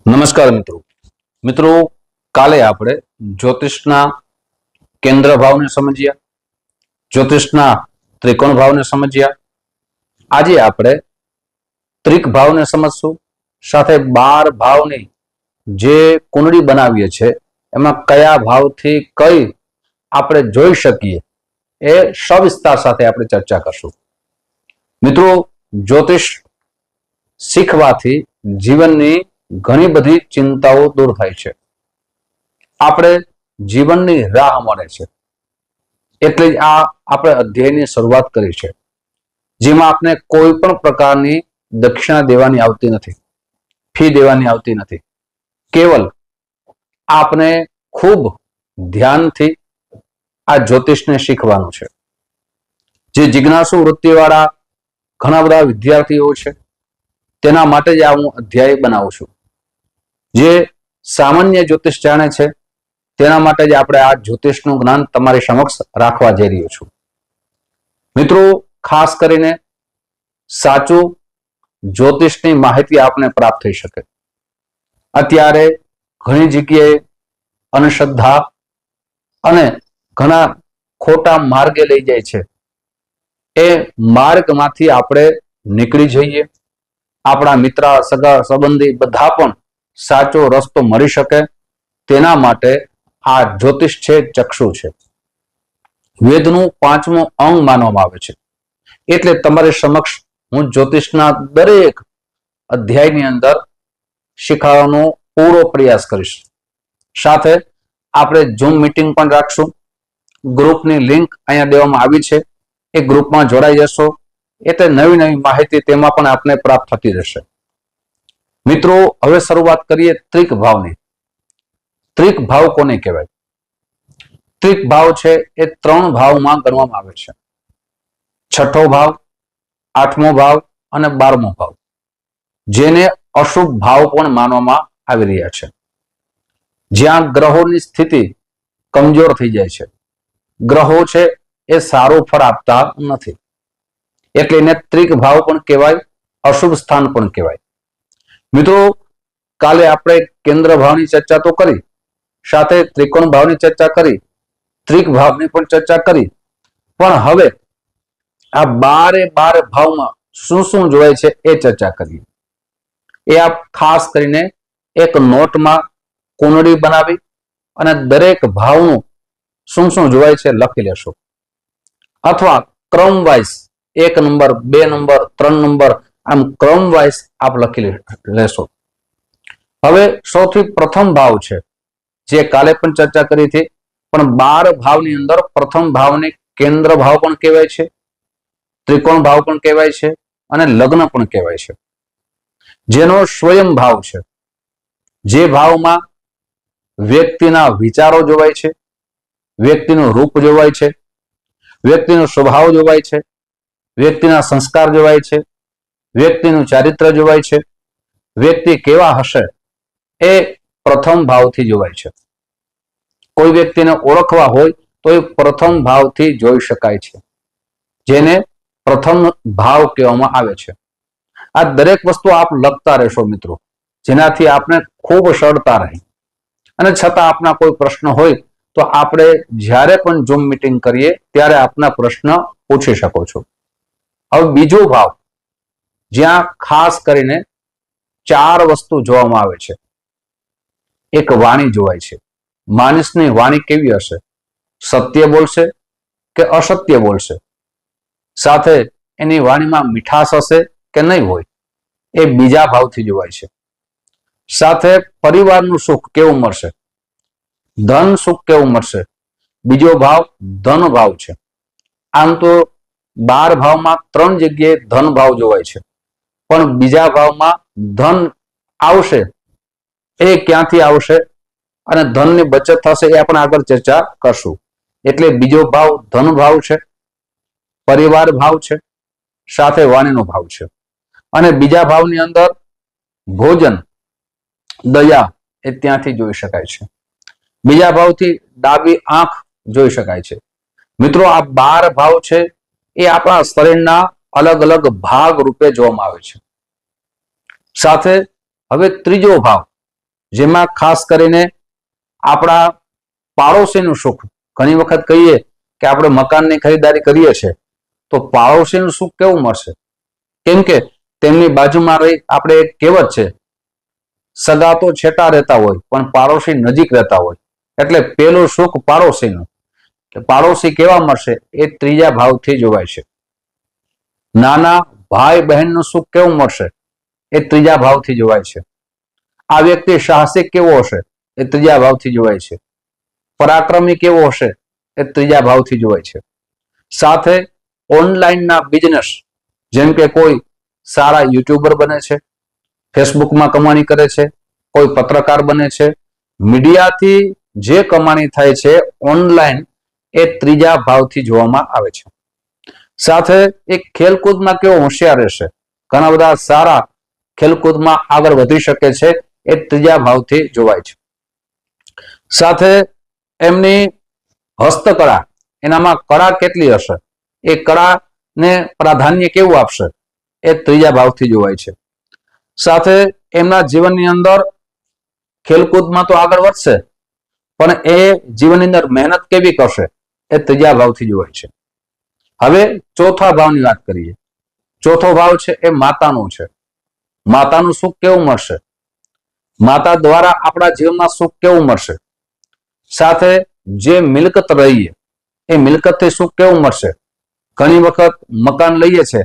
નમસ્કાર મિત્રો કાલે આપણે જ્યોતિષના કેન્દ્ર ભાવને સમજ્યા, જ્યોતિષના ત્રિકોણ ભાવને સમજ્યા. આજે આપણે ત્રિક ભાવને સમજશું. સાથે 12 ભાવની જે કુંડળી બનાવીએ છે એમાં કયા ભાવથી કઈ આપણે જોઈ શકીએ એ સવિસ્તાર સાથે આપણે ચર્ચા કરશું. મિત્રો, જ્યોતિષ શીખવાથી જીવનની ઘણી બધી ચિંતાઓ દૂર થાય છે. આપણે જીવનની રાહ મળે છે. એટલે જ આ આપણે અધ્યાયની શરૂઆત કરી છે, જેમાં આપણે કોઈ પણ પ્રકારની દક્ષિણા દેવાની આવતી નથી, ફી દેવાની આવતી નથી. કેવલ આપણે ખૂબ ધ્યાનથી આ જ્યોતિષને શીખવાનું છે. જે જિજ્ઞાસુ વૃત્તિવાળા ઘણા બધા વિદ્યાર્થીઓ છે તેના માટે જ આ હું અધ્યાય બનાવું છું. જે સામાન્ય જ્યોતિષ જાણે છે તેના માટે જ આપણે આ જ્યોતિષનું જ્ઞાન તમારી સમક્ષ રાખવા જઈ રહ્યો છું. મિત્રો, ખાસ કરીને સાચું જ્યોતિષની માહિતી આપને પ્રાપ્ત થઈ શકે. અત્યારે ઘણી જગ્યાએ અંધશ્રદ્ધા અને ઘણા ખોટા માર્ગે લઈ જાય છે. એ માર્ગમાંથી આપણે નીકળી જઈએ, આપણા મિત્ર, સગા સંબંધી બધા પણ સાચો રસ્તો મળી શકે તેના માટે આ જ્યોતિષ છે, ચક્ષુ છે. વેદનું 5મું અંગ માનવામાં આવે છે. એટલે તમારી સમક્ષ હું જ્યોતિષના દરેક અધ્યાયની અંદર શીખવવાનો પૂરો પ્રયાસ કરીશ. સાથે આપણે ઝૂમ મીટિંગ પણ રાખશું. ગ્રુપની લિંક અહીંયા દેવામાં આવી છે. એ ગ્રુપમાં જોડાઈ જશો એટલે નવી નવી માહિતી તેમાં પણ આપને પ્રાપ્ત થતી રહેશે. મિત્રો, હવે શરૂઆત કરીએ ત્રિક ભાવની. ત્રિક ભાવ કોને કહેવાય? ત્રિક ભાવ છે એ 3 ભાવમાં ગણવામાં આવે છે. 6ઠો ભાવ, 8મો ભાવ અને 12મો ભાવ, જેને અશુભ ભાવ પણ માનવામાં આવી રહ્યા છે. જ્યાં ગ્રહોની સ્થિતિ કમજોર થઈ જાય છે. ગ્રહો છે એ સારું ફળ આપતા નથી, એટલે એને ત્રિક ભાવ પણ કહેવાય, અશુભ સ્થાન પણ કહેવાય. મિત્રો, કાલે આપણે કેન્દ્ર ભાવની ચર્ચા તો કરી, સાથે ત્રિકોણ ભાવની ચર્ચા કરી, ત્રિક ભાવની પણ ચર્ચા કરી, પણ હવે આ 12 ભાવમાં શું શું જોડાય છે એ ચર્ચા કરીએ. એ આપ ખાસ કરીને એક નોટમાં કુંડળી બનાવી અને દરેક ભાવનું શું શું જોડાય છે લખી લેશો, અથવા ક્રમ વાઇઝ 1 નંબર, 2 નંબર, 3 નંબર, આમ ક્રમ વાઇઝ આપ લખી લેશો. હવે સૌથી પ્રથમ ભાવ છે જે કાલે પણ ચર્ચા કરી હતી, પણ 12 ભાવની અંદર પ્રથમ ભાવને કેન્દ્ર ભાવ પણ કહેવાય છે, ત્રિકોણ ભાવ પણ કહેવાય છે અને લગ્ન પણ કહેવાય છે. જેનો સ્વયં ભાવ છે, જે ભાવમાં વ્યક્તિના વિચારો જોવાય છે, વ્યક્તિનું રૂપ જોવાય છે, વ્યક્તિનો સ્વભાવ જોવાય છે, વ્યક્તિના સંસ્કાર જોવાય છે, વ્યક્તિનું ચારિત્ર જોવાય છે, વ્યક્તિ કેવા હશે એ પ્રથમ ભાવથી જોવાય છે. કોઈ વ્યક્તિને ઓળખવા હોય તો એ પ્રથમ ભાવથી જોઈ શકાય છે, જેને પ્રથમ ભાવ કહેવામાં આવે છે. આ દરેક વસ્તુ આપ લખતા રહેશો મિત્રો, જેનાથી આપણે ખૂબ સરળતા રહે. અને છતાં આપના કોઈ પ્રશ્ન હોય તો આપણે જ્યારે પણ ઝૂમ મીટિંગ કરીએ ત્યારે આપના પ્રશ્ન પૂછી શકો છો. હવે બીજો ભાવ, જ્યાં ખાસ કરીને 4 વસ્તુ જોવામાં આવે છે. એક વાણી જોવાય છે. માણસની વાણી કેવી હશે? સત્ય બોલશે કે અસત્ય બોલશે? સાથે એની વાણીમાં મીઠાશ હશે કે નહીં હોય? એ બીજા ભાવથી જોવાય છે. સાથે પરિવારનું સુખ કેવું મળશે? ધન સુખ કેવું મળશે? બીજો ભાવ ધન ભાવ છે. આમ તો 12 ભાવમાં 3 જગ્યાએ ધન ભાવ જોવાય છે, પણ બીજા ભાવમાં ધન આવશે એ ક્યાંથી આવશે અને ધનની બચત થશે એ આપણે આગળ ચર્ચા કરશું. એટલે બીજો ભાવ ધન ભાવ છે, પરિવાર ભાવ છે, સાથે વાણીનો ભાવ છે. અને બીજા ભાવની અંદર ભોજન, દયા એ ત્યાંથી જોઈ શકાય છે. બીજા ભાવથી ડાબી આંખ જોઈ શકાય છે. મિત્રો, આ 12 ભાવ છે એ આપણા શરીરના અલગ અલગ ભાગ રૂપે જોવામાં આવે છે. સાથે હવે ત્રીજો ભાવ, જેમાં ખાસ કરીને આપણા પાડોશીનું સુખ. ઘણી વખત કહીએ કે આપણે મકાનની ખરીદારી કરીએ છીએ તો પાડોશીનું સુખ કેવું મળશે? કેમ કે તેમની બાજુમાં રહી આપણે એક કહેવત છે, સગા તો છેટા રહેતા હોય પણ પાડોશી નજીક રહેતા હોય. એટલે પેલું સુખ પાડોશીનું, કે પાડોશી કેવા મળશે એ ત્રીજા ભાવથી જોવાય છે. નાના ભાઈ બહેનનું સુખ કેવું મળશે એ ત્રીજા ભાવથી જોવાય છે. આ વ્યક્તિ સાહસિક કેવો હશે એ ત્રીજા ભાવથી જોવાય છે. પરાક્રમી કેવો હશે એ ત્રીજા ભાવથી જોવાય છે. સાથે ઓનલાઈનના બિઝનેસ, જેમ કે કોઈ સારા યુટ્યુબર બને છે, ફેસબુકમાં કમાણી કરે છે, કોઈ પત્રકાર બને છે, મીડિયાથી જે કમાણી થાય છે ઓનલાઈન એ ત્રીજા ભાવથી જોવામાં આવે છે. સાથે એક ખેલકૂદમાં કેવો હોશિયાર રહેશે, ઘણા બધા સારા ખેલકૂદમાં આગળ વધી શકે છે, એ ત્રીજા ભાવથી જોવાય છે. સાથે એમની હસ્તકળા, એનામાં કળા કેટલી હશે, એ કળાને પ્રાધાન્ય કેવું આપશે એ ત્રીજા ભાવથી જોવાય છે. સાથે એમના જીવનની અંદર ખેલકૂદમાં તો આગળ વધશે પણ એ જીવનની અંદર મહેનત કેવી કરશે એ ત્રીજા ભાવથી જોવાય છે. હવે ચોથા ભાવની વાત કરીએ. ચોથો ભાવ છે એ માતાનો છે. માતાનું સુખ કેવું મળશે, માતા દ્વારા આપણા જીવનમાં સુખ કેવું મળશે. સાથે જે મિલકત રહીએ એ મિલકતથી સુખ કેવું મળશે. ઘણી વખત મકાન લઈએ છે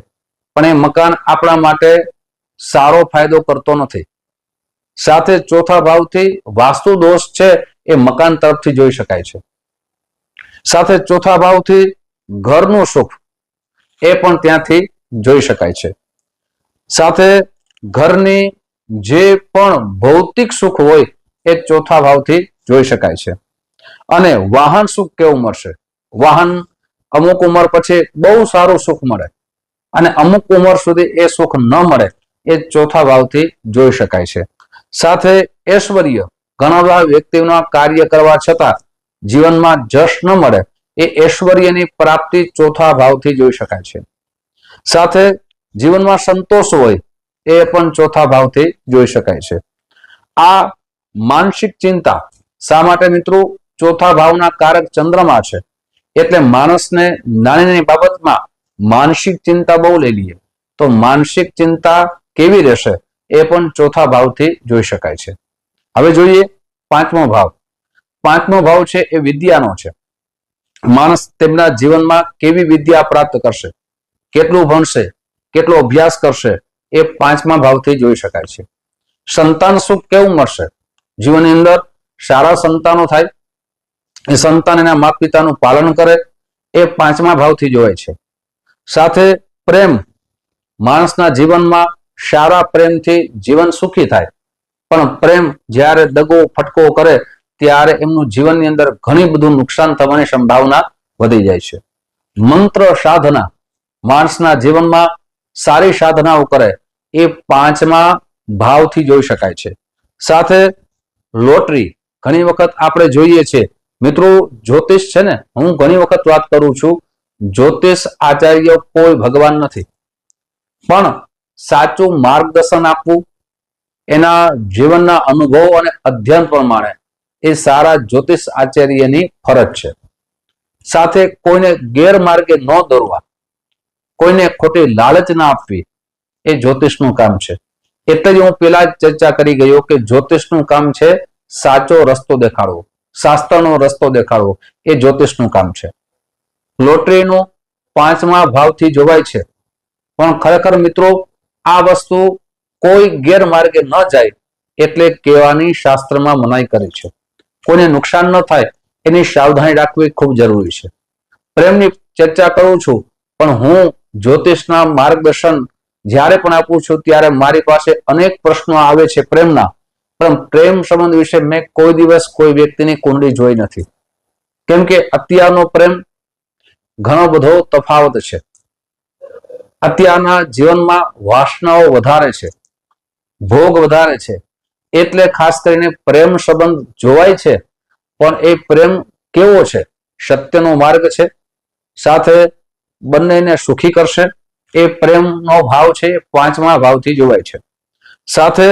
પણ એ મકાન આપણા માટે સારો ફાયદો કરતો નથી. સાથે ચોથા ભાવથી વાસ્તુ દોષ છે એ મકાન તરફથી જોઈ શકાય છે. સાથે ચોથા ભાવથી ઘરનું સુખ એ પણ ત્યાંથી જોઈ શકાય છે. સાથે ઘરની જે પણ ભૌતિક સુખ હોય એ ચોથા ભાવથી જોઈ શકાય છે. અને વાહન સુખ કેવું મળશે. વાહન અમુક ઉંમર પછી બહુ સારું સુખ મળે અને અમુક ઉંમર સુધી એ સુખ ન મળે એ ચોથા ભાવથી જોઈ શકાય છે. સાથે ઐશ્વર્ય, ઘણા બધા વ્યક્તિઓના કાર્ય કરવા છતાં જીવનમાં જશ ન મળે એ ઐશ્વર્યની પ્રાપ્તિ ચોથા ભાવથી જોઈ શકાય છે. સાથે જીવનમાં સંતોષ હોય એ પણ ચોથા ભાવથી જોઈ શકાય છે. આ માનસિક ચિંતા શા માટે મિત્રો? ચોથા ભાવના કારક ચંદ્રમા છે એટલે માણસને નાની નાની બાબતમાં માનસિક ચિંતા બહુ લઈ લઈએ તો માનસિક ચિંતા કેવી રહેશે એ પણ ચોથા ભાવથી જોઈ શકાય છે. હવે જોઈએ પાંચમો ભાવ. પાંચમો ભાવ છે એ વિદ્યાનો છે. માણસ તેમના જીવનમાં કેવી વિદ્યા પ્રાપ્ત કરશે, કેટલું ભણશે, કેટલો અભ્યાસ કરશે એ પાંચમા ભાવથી જોઈ શકાય છે. સંતાન સુખ કેવું મળશે, જીવનની અંદર સારા સંતાનો થાય, એ સંતાન એના માતા પિતાનું પાલન કરે એ પાંચમા ભાવથી જોવાય છે. સાથે પ્રેમ, માણસના જીવનમાં સારા પ્રેમથી જીવન સુખી થાય પણ પ્રેમ જ્યારે દગો ફટકો કરે ત્યારે એમનું જીવનની અંદર ઘણી બધું નુકસાન થવાની સંભાવના વધી જાય છે. મંત્ર સાધના, માણસના જીવનમાં સારી સાધનાઓ કરે એ પાંચમા ભાવથી જોઈ શકાય છે. સાથે લોટરી, ઘણી વખત આપણે જોઈએ છીએ મિત્રો, જ્યોતિષ છે ને, હું ઘણી વખત વાત કરું છું, જ્યોતિષ આચાર્ય કોઈ ભગવાન નથી પણ સાચું માર્ગદર્શન આપવું એના જીવનના અનુભવ અને અધ્યયન પ્રમાણે એ સારા જ્યોતિષ આચાર્યની ફરજ છે. સાથે કોઈને ગેરમાર્ગે ન દોરવા, કોઈને ખોટી લાલચ ના આપવી એ જ્યોતિષનું કામ છે. એટલે જ હું પેલા જ ચર્ચા કરી ગયો કે જ્યોતિષનું કામ છે સાચો રસ્તો દેખાડવો, શાસ્ત્રનો રસ્તો દેખાડવો એ જ્યોતિષનું કામ છે. લોટરીનું પાંચમા ભાવથી જોવાય છે પણ ખરેખર મિત્રો આ વસ્તુ કોઈ ગેરમાર્ગે ન જાય એટલે કહેવાની શાસ્ત્રમાં મનાઈ કરી છે. કોઈને નુકસાન ન થાય એની સાવધાની રાખવી ખૂબ જરૂરી છે. પ્રેમની ચર્ચા કરું છું પણ હું જ્યોતિષના માર્ગદર્શન જ્યારે પણ આપું છું ત્યારે મારી પાસે અનેક પ્રશ્નો આવે છે પ્રેમના, પણ પ્રેમ સંબંધ વિશે મેં કોઈ દિવસ કોઈ વ્યક્તિની કુંડળી જોઈ નથી. કેમ કે અત્યારનો પ્રેમ ઘણો બધો તફાવત છે. અત્યારના જીવનમાં વાસનાઓ વધારે છે, ભોગ વધારે છે, એટલે ખાસ કરીને પ્રેમ સંબંધ જોવાય છે પણ એ પ્રેમ કેવો છે, સત્યનો માર્ગ છે, સાથે બંનેને સુખી કરશે એ પ્રેમનો ભાવ છે પાંચમા ભાવથી જોવાય છે. સાથે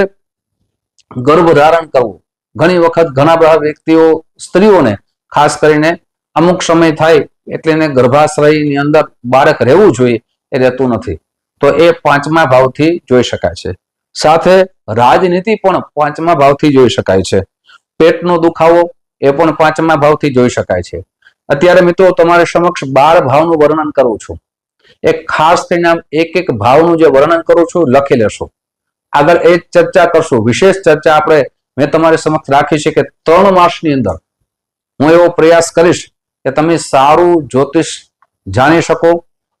ગર્ભ ધારણ કરવું, ઘણી વખત ઘણા બધા વ્યક્તિઓ સ્ત્રીઓને ખાસ કરીને અમુક સમય થાય એટલે એને ગર્ભાશ્રયની અંદર બાળક રહેવું જોઈએ એ રહેતું નથી, તો એ પાંચમા ભાવથી જોઈ શકાય છે. સાથે રાજનીતિ પણ પાંચમા ભાવથી જોઈ શકાય છે. પેટનો દુખાવો એ પણ પાંચમા ભાવથી જોઈ શકાય છે. અત્યારે મિત્રો તમારી સમક્ષ 12 ભાવનું વર્ણન કરું છું. એક ખાસ કરીને એક એક ભાવનું જે વર્ણન કરું છું લખી લેશો. આગળ એ ચર્ચા કરશું. વિશેષ ચર્ચા આપણે મેં તમારી સમક્ષ રાખી છે કે 3 માસની અંદર હું એવો પ્રયાસ કરીશ કે તમે સારું જ્યોતિષ જાણી શકો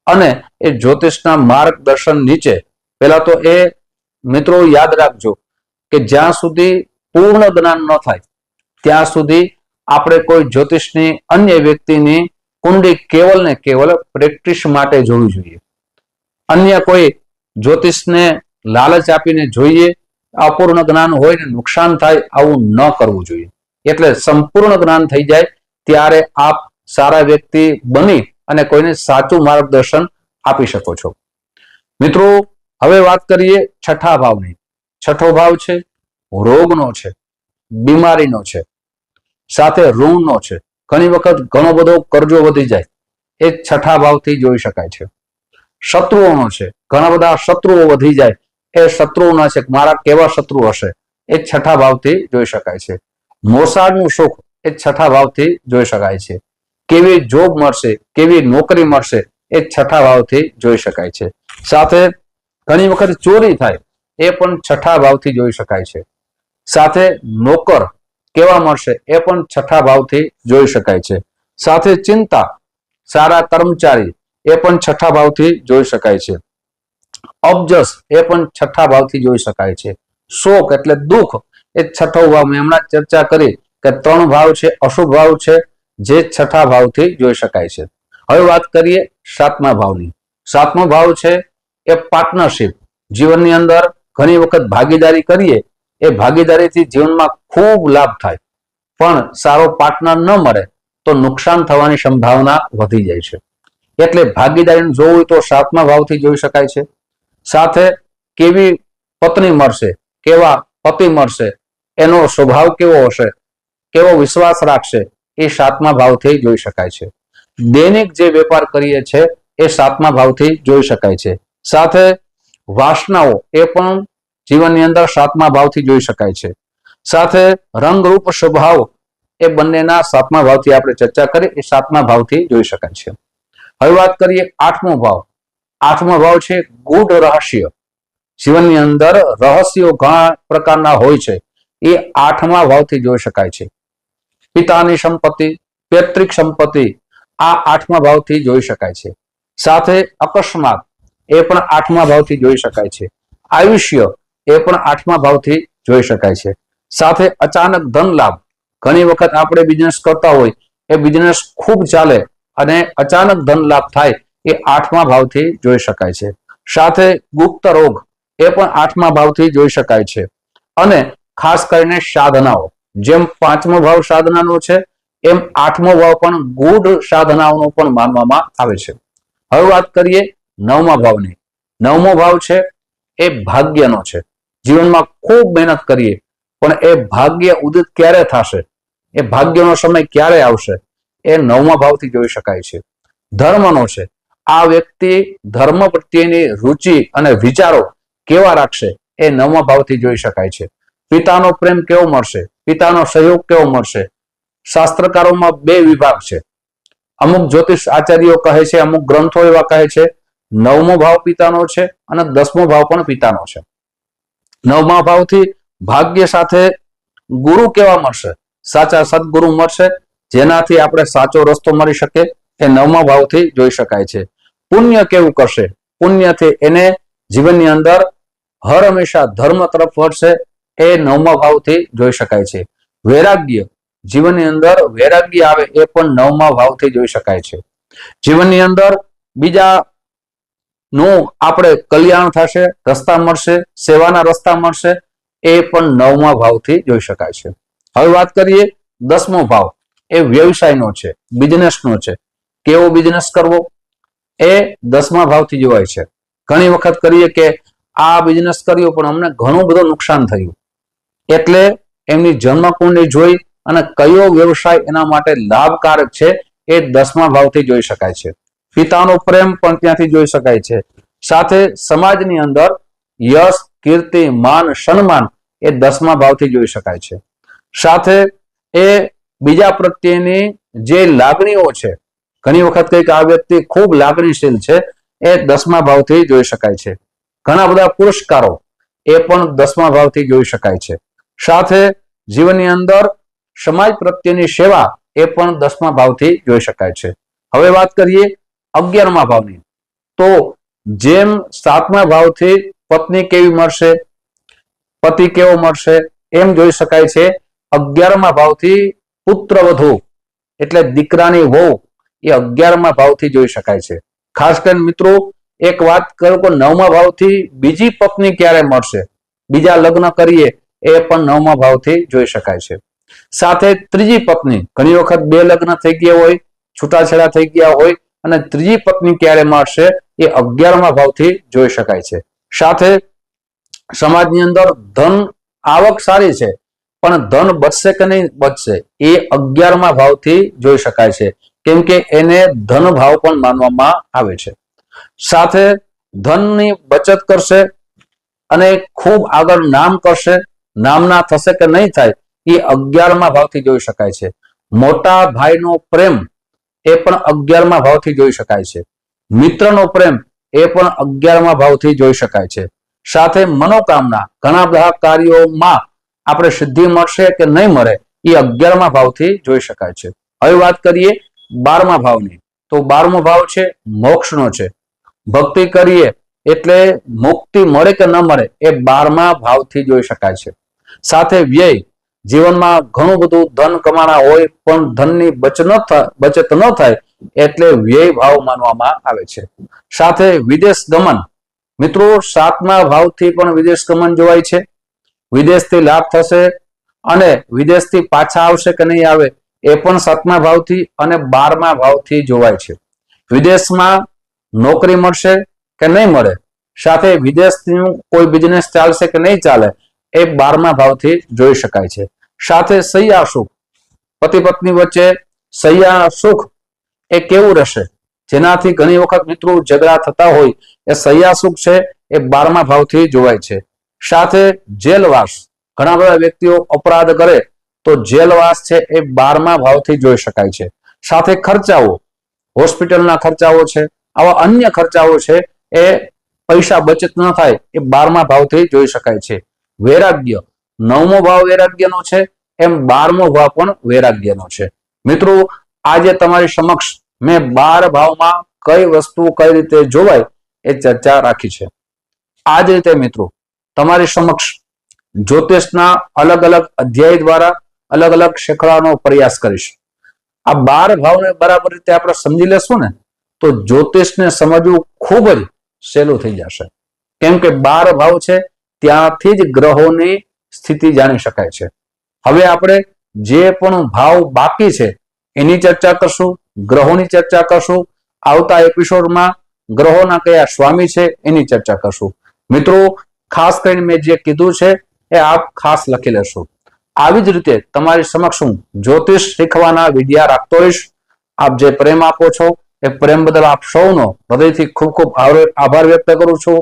અને એ જ્યોતિષના માર્ગદર્શન નીચે પહેલા તો એ મિત્રો યાદ રાખજો કે જ્યાં સુધી પૂર્ણ જ્ઞાન ન થાય ત્યાં સુધી આપણે કોઈ જ્યોતિષની અન્ય વ્યક્તિની કુંડળી કેવલ ને કેવલ પ્રેક્ટિસ માટે જોવી જોઈએ. અન્ય કોઈ જ્યોતિષને લાલચ આપીને જોઈએ, અપૂર્ણ જ્ઞાન હોય ને નુકસાન થાય આવું ન કરવું જોઈએ. એટલે સંપૂર્ણ જ્ઞાન થઈ જાય ત્યારે આપ સારા વ્યક્તિ બની અને કોઈને સાચું માર્ગદર્શન આપી શકો છો. મિત્રો હવે વાત કરીએ છઠ્ઠા ભાવની. છઠ્ઠો ભાવ છે રોગનો છે, બીમારીનો છે, સાથે ઋણનો છે. ઘણી વખત ઘણો બધો કરજો વધી જાય એ છઠ્ઠા ભાવથી જોઈ શકાય છે. શત્રુઓનો છે, ઘણા બધા શત્રુઓ વધી જાય એ શત્રુઓના છે, મારા કેવા શત્રુ હશે એ છઠ્ઠા ભાવથી જોઈ શકાય છે. મોસાળનું સુખ એ છઠ્ઠા ભાવથી જોઈ શકાય છે. કેવી જોબ મળશે, કેવી નોકરી મળશે એ છઠ્ઠા ભાવથી જોઈ શકાય છે. સાથે ઘણી વખત ચોરી થાય એ પણ છઠ્ઠા ભાવથી જોઈ શકાય છે. સાથે નોકર કેવા મળશે એ પણ છઠ્ઠા ભાવથી જોઈ શકાય છે. સાથે ચિંતા, સારા કર્મચારી એ પણ છઠ્ઠા ભાવથી જોઈ શકાય છે. અબજસ એ પણ છઠ્ઠા ભાવથી જોઈ શકાય છે. શોક એટલે દુઃખ એ છઠ્ઠો ભાવ. મેં હમણાં ચર્ચા કરી કે 3 ભાવ છે અશુભ ભાવ છે જે છઠ્ઠા ભાવથી જોઈ શકાય છે. હવે વાત કરીએ સાતમા ભાવની. સાતમો ભાવ છે એ પાર્ટનરશિપ. જીવનની અંદર ઘણી વખત ભાગીદારી કરીએ, એ ભાગીદારીથી જીવનમાં ખૂબ લાભ થાય, પણ સારો પાર્ટનર ન મળે તો નુકસાન થવાની સંભાવના વધી જાય છે. એટલે ભાગીદારીને જોવું તો સાતમા ભાવથી જોઈ શકાય છે. સાથે કેવી પત્ની મળશે, કેવા પતિ મળશે, એનો સ્વભાવ કેવો હશે, કેવો વિશ્વાસ રાખશે એ સાતમા ભાવથી જોઈ શકાય છે. દૈનિક જે વેપાર કરીએ છીએ એ સાતમા ભાવથી જોઈ શકાય છે. સાથે વાસનાઓ એ પણ જીવનની અંદર સાતમા ભાવથી જોઈ શકાય છે. સાથે રંગરૂપ સ્વભાવ એ બંનેના સાતમા ભાવથી આપણે ચર્ચા કરી એ સાતમા ભાવથી જોઈ શકાય છે. હવે વાત કરીએ આઠમો ભાવ. આઠમો ભાવ છે ગૂઢ રહસ્ય. જીવનની અંદર રહસ્યો ઘણા પ્રકારના હોય છે, એ આઠમા ભાવથી જોઈ શકાય છે. પિતાની સંપત્તિ, પૈતૃક સંપત્તિ આ આઠમા ભાવથી જોઈ શકાય છે. સાથે અકસ્માત એ પણ આઠમા ભાવથી જોઈ શકાય છે. આયુષ્ય એ પણ આઠમા ભાવથી જોઈ શકાય છે. સાથે અચાનક ધન લાભ. ઘણી વખત આપણે બિઝનેસ કરતા હોય, એ બિઝનેસ ખૂબ ચાલે અને અચાનક ધન લાભ થાય એ આઠમા ભાવથી જોઈ શકાય છે. સાથે ગુપ્ત રોગ એ પણ આઠમા ભાવથી જોઈ શકાય છે. અને ખાસ કરીને સાધનાઓ, જેમ પાંચમો ભાવ સાધનાનો છે એમ આઠમો ભાવ પણ ગૂઢ સાધનાઓનો પણ માનવામાં આવે છે. હવે વાત કરીએ નવમા ભાવની. નવમો ભાવ છે એ ભાગ્યનો છે. જીવનમાં ખૂબ મહેનત કરીએ પણ એ ભાગ્ય ઉદિત ક્યારે થશે, એ ભાગ્યનો સમય ક્યારે આવશે એ નવમા ભાવથી જોઈ શકાય છે. ધર્મનો છે. આ વ્યક્તિ ધર્મ પ્રત્યેની રુચિ અને વિચારો કેવા રાખશે એ નવમા ભાવથી જોઈ શકાય છે. પિતાનો પ્રેમ કેવો મળશે, પિતાનો સહયોગ કેવો મળશે. શાસ્ત્રકારોમાં 2 વિભાગ છે. અમુક જ્યોતિષ આચાર્યો કહે છે, અમુક ગ્રંથો એવા કહે છે 9મો ભાવ પિતાનો છે અને 10મો ભાવ પણ પિતાનો છે. 9મા ભાવથી ભાગ્ય સાથે ગુરુ કેવા મળશે, સાચા સદગુરુ મળશે જેનાથી આપણે સાચો રસ્તો મળી શકે એ 9મા ભાવથી જોઈ શકાય છે. પુણ્ય કેવું કરશે, પુણ્યથી એને જીવનની અંદર હર હંમેશા ધર્મ તરફ વળશે એ 9મા ભાવથી જોઈ શકાય છે. વૈરાગ્ય, જીવનની અંદર વૈરાગ્ય આવે એ પણ 9મા ભાવથી જોઈ શકાય છે. જીવનની અંદર બીજા નું આપણે કલ્યાણ થશે, રસ્તા મળશે, સેવાના રસ્તા મળશે એ પણ 9મા ભાવથી જોઈ શકાય છે. હવે વાત કરીએ 10મો ભાવ. એ વ્યવસાયનો છે, બિઝનેસનો છે. કેવો બિઝનેસ કરવો એ 10મા ભાવથી જોવાય છે. ઘણી વખત કરીએ કે આ બિઝનેસ કર્યો પણ અમને ઘણું બધું નુકસાન થયું, એટલે એમની જન્મકુંડળી જોઈ અને કયો વ્યવસાય એના માટે લાભકારક છે એ 10મા ભાવથી જોઈ શકાય છે. પિતાનો પ્રેમ પણ ત્યાંથી જોઈ શકાય છે. સાથે સમાજની અંદર યશ, કીર્તિ, માન, સન્માન એ 10મા ભાવથી જોઈ શકાય છે. સાથે એ બીજા પ્રત્યેની જે લાગણીઓ છે, ઘણી વખત કંઈક આ વ્યક્તિ ખૂબ લાગણીશીલ છે, એ 10મા ભાવથી જોઈ શકાય છે. ઘણા બધા પુરસ્કારો એ પણ 10મા ભાવથી જોઈ શકાય છે. સાથે જીવનની અંદર સમાજ પ્રત્યેની સેવા એ પણ 10મા ભાવથી જોઈ શકાય છે. હવે વાત કરીએ 11મા ભાવની. તો જેમ 7મા ભાવથી પત્ની કેવી મળશે, પતિ કેવો મળશે, એમ જોઈ શકાય છે 11મા ભાવથી પુત્રવધુ એટલે દીકરાની વહુ એ 11મા ભાવથી જોઈ શકાય છે. ખાસ કરીને મિત્રો એક વાત કરું કે 9મા ભાવથી બીજી પત્ની ક્યારે મળશે, બીજા લગ્ન કરીએ એ પણ 9મા ભાવથી જોઈ શકાય છે. સાથે ત્રીજી પત્ની, ઘણી વખત 2 લગ્ન થઈ ગયા હોય, છૂટાછેડા થઈ ગયા હોય અને ત્રીજી પત્ની ક્યારે મળશે એ 11મા ભાવથી જોઈ શકાય છે. સાથે સમાજની અંદર ધન આવક સારી છે પણ ધન બચશે કે નહીં બચશે એ 11મા ભાવથી જોઈ શકાય છે, કેમ કે એને ધન ભાવ પણ માનવામાં આવે છે. સાથે ધનની બચત કરશે અને ખૂબ આગળ નામ કરશે, નામના થશે કે નહીં થાય એ 11મા ભાવથી જોઈ શકાય છે. મોટા ભાઈનો પ્રેમ એ પણ 11મા ભાવથી જોઈ શકાય છે. મિત્રનો પ્રેમ એ પણ 11મા ભાવથી જોઈ શકાય છે. સાથે મનોકામના, ઘણા બધા કાર્યોમાં આપણે સિદ્ધિ મળશે કે નહીં મળે એ 11મા ભાવથી જોઈ શકાય છે. હવે વાત કરીએ 12મા ભાવની. તો 12મો ભાવ છે મોક્ષનો છે. ભક્તિ કરીએ એટલે મુક્તિ મળે કે ન મળે એ 12મા ભાવથી જોઈ શકાય છે. સાથે વ્યય, જીવનમાં ઘણું બધું ધન કમાણા હોય પણ ધનની બચત ન થાય એટલે વ્યય ભાવ માનવામાં આવે છે. સાથે વિદેશ ગમન, મિત્રો 7મા ભાવથી પણ વિદેશ ગમન જોવાય છે. વિદેશથી લાભ થશે અને વિદેશથી પાછા આવશે કે નહીં આવે એ પણ 7મા ભાવથી અને 12મા ભાવથી જોવાય છે. વિદેશમાં નોકરી મળશે કે નહીં મળે, સાથે વિદેશનું કોઈ બિઝનેસ ચાલશે કે નહીં ચાલે એ 12મા ભાવથી જોઈ શકાય છે. સાથે સૈયા સુખ, પતિ પત્ની વચ્ચે સૈયા સુખ એ કેવું રહેશે, જેનાથી ઘણી વખત મિત્રો ઝઘડા થતા હોય એ સૈયા સુખ છે એ 12મા ભાવથી જોવાય છે. સાથે જેલવાસ, ઘણા બધા વ્યક્તિઓ અપરાધ કરે તો જેલવાસ છે એ 12મા ભાવથી જોઈ શકાય છે. સાથે ખર્ચાઓ, હોસ્પિટલના ખર્ચાઓ છે, આવા અન્ય ખર્ચાઓ છે એ પૈસા બચત ન થાય એ 12મા ભાવથી જોઈ શકાય છે. વૈરાગ્ય, 9મો ભાવ વૈરાગ્યનો છે એમ 12મો ભાવ પણ વૈરાગ્યનો છે. મિત્રો આજે તમારી સમક્ષ મેં 12 ભાવમાં કઈ વસ્તુ કઈ રીતે જોવાય એ ચર્ચા રાખી છે. આ જ રીતે મિત્રો તમારી સમક્ષ જ્યોતિષના અલગ અલગ અધ્યાય દ્વારા અલગ અલગ શીખવાનો પ્રયાસ કરીશ. આ 12 ભાવને બરાબર રીતે આપણે સમજી લેશું ને તો જ્યોતિષને સમજવું ખૂબ જ સહેલું થઈ જશે, કેમ કે 12 ભાવ છે ત્યાંથી જ ગ્રહોની સ્થિતિ જાણી શકાય છે. હવે આપણે જે પણ ભાવ બાકી છે એની ચર્ચા કરશું, ગ્રહોની ચર્ચા કરશું. આવતા એપિસોડમાં ગ્રહોના કયા સ્વામી છે એની ચર્ચા કરશું. મિત્રો ખાસ કરીને મેં જે કીધું છે એ આપ ખાસ લખી લેશો. આવી જ રીતે તમારી સમક્ષ હું જ્યોતિષ શીખવાના વિડિયા રાખતો રહીશ. આપ જે પ્રેમ આપો છો એ પ્રેમ બદલ આપ સૌનો હૃદયથી ખૂબ ખૂબ આભાર વ્યક્ત કરું છું.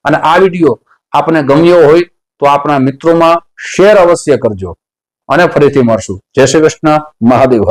અને આ વિડીયો આપને ગમ્યો હોય તો આપણા મિત્રોમાં શેર અવશ્ય કરજો અને ફરીથી મળશું. જય શ્રી કૃષ્ણ, મહાદેવ.